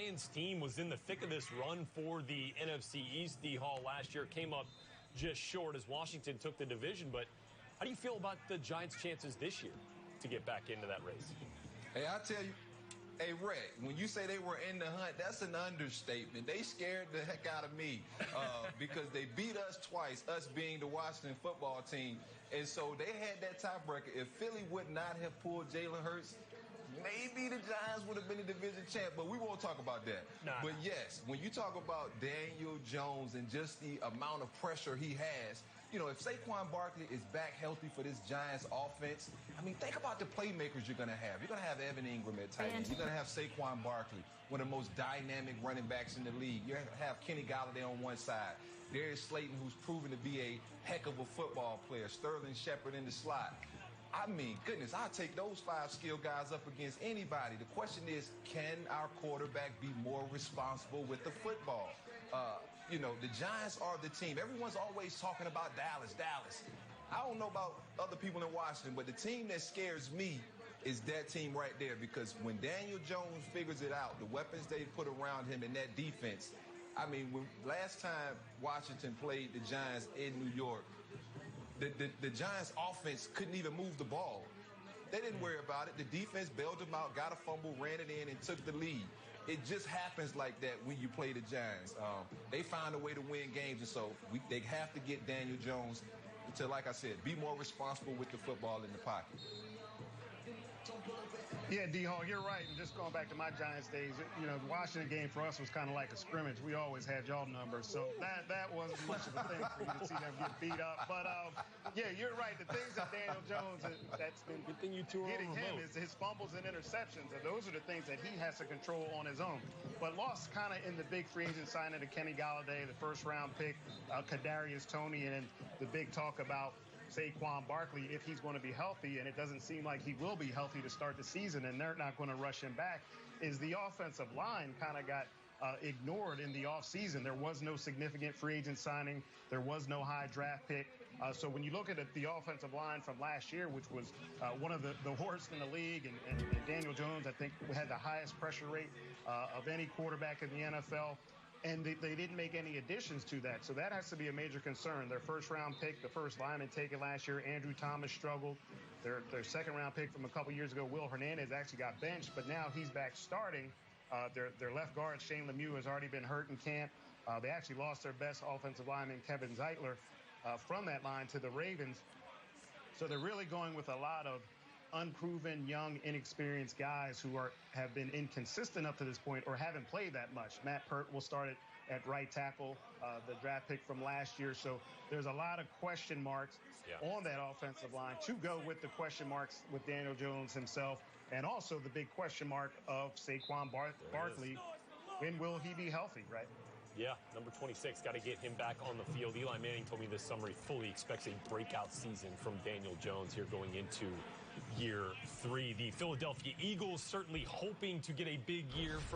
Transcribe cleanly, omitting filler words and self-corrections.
Giants team was in the thick of this run for the NFC East. D-Hall last year came up just short as Washington took the division. But how do you feel about the Giants' chances this year to get back into that race? Hey, I tell you, hey, Rhett, when you say they were in the hunt, that's an understatement. They scared the heck out of me because they beat us twice, us being the Washington football team. And so they had that tiebreaker. If Philly would not have pulled Jalen Hurts, maybe the Giants would have been the division champ, but we won't talk about that. But yes, when you talk about Daniel Jones and just the amount of pressure he has, you know, if Saquon Barkley is back healthy for this Giants offense, I mean, think about the playmakers you're going to have. You're going to have Evan Ingram at tight end. You're going to have Saquon Barkley, one of the most dynamic running backs in the league. You're going to have Kenny Golladay on one side. Darius Slayton, who's proven to be a heck of a football player. Sterling Shepard in the slot. I mean, goodness, I'll take those 5 skilled guys up against anybody. The question is, can our quarterback be more responsible with the football? You know, the Giants are the team. Everyone's always talking about Dallas. I don't know about other people in Washington, but the team that scares me is that team right there, because when Daniel Jones figures it out, the weapons they put around him and that defense, I mean, when last time Washington played the Giants in New York, the Giants offense couldn't even move the ball. They didn't worry about it. The defense bailed them out, got a fumble, ran it in, and took the lead. It just happens like that when you play the Giants. They find a way to win games, and so they have to get Daniel Jones to, like I said, be more responsible with the football in the pocket. Yeah, D-Hall, you're right. And just going back to my Giants days, you know, the Washington game for us was kind of like a scrimmage. We always had y'all numbers, so that wasn't much of a thing for you to see them get beat up. But, yeah, you're right. The things that Daniel Jones, that's been getting him is his fumbles and interceptions. And those are the things that he has to control on his own. But lost kind of in the big free agent signing of Kenny Golladay, the first-round pick, Kadarius Toney, and then the big talk about Saquon Barkley, if he's going to be healthy, and it doesn't seem like he will be healthy to start the season, and they're not going to rush him back, is the offensive line kind of got ignored in the offseason. There was no significant free agent signing. There was no high draft pick. So when you look at the offensive line from last year, which was one of the worst in the league, and Daniel Jones, I think, had the highest pressure rate of any quarterback in the NFL. And they didn't make any additions to that. So that has to be a major concern. Their first-round pick, the first lineman taken last year, Andrew Thomas, struggled. Their second-round pick from a couple years ago, Will Hernandez, actually got benched, but now he's back starting. Their left guard, Shane Lemieux, has already been hurt in camp. They actually lost their best offensive lineman, Kevin Zeitler, from that line to the Ravens. So they're really going with a lot of unproven, young, inexperienced guys who have been inconsistent up to this point or haven't played that much. Matt Pert will start at right tackle, the draft pick from last year. So there's a lot of question marks on that offensive line to go with the question marks with Daniel Jones himself, and also the big question mark of Saquon Barkley. When will he be healthy, right? Yeah, number 26, got to get him back on the field. Eli Manning told me this summer he fully expects a breakout season from Daniel Jones here going into year 3. The Philadelphia Eagles certainly hoping to get a big year from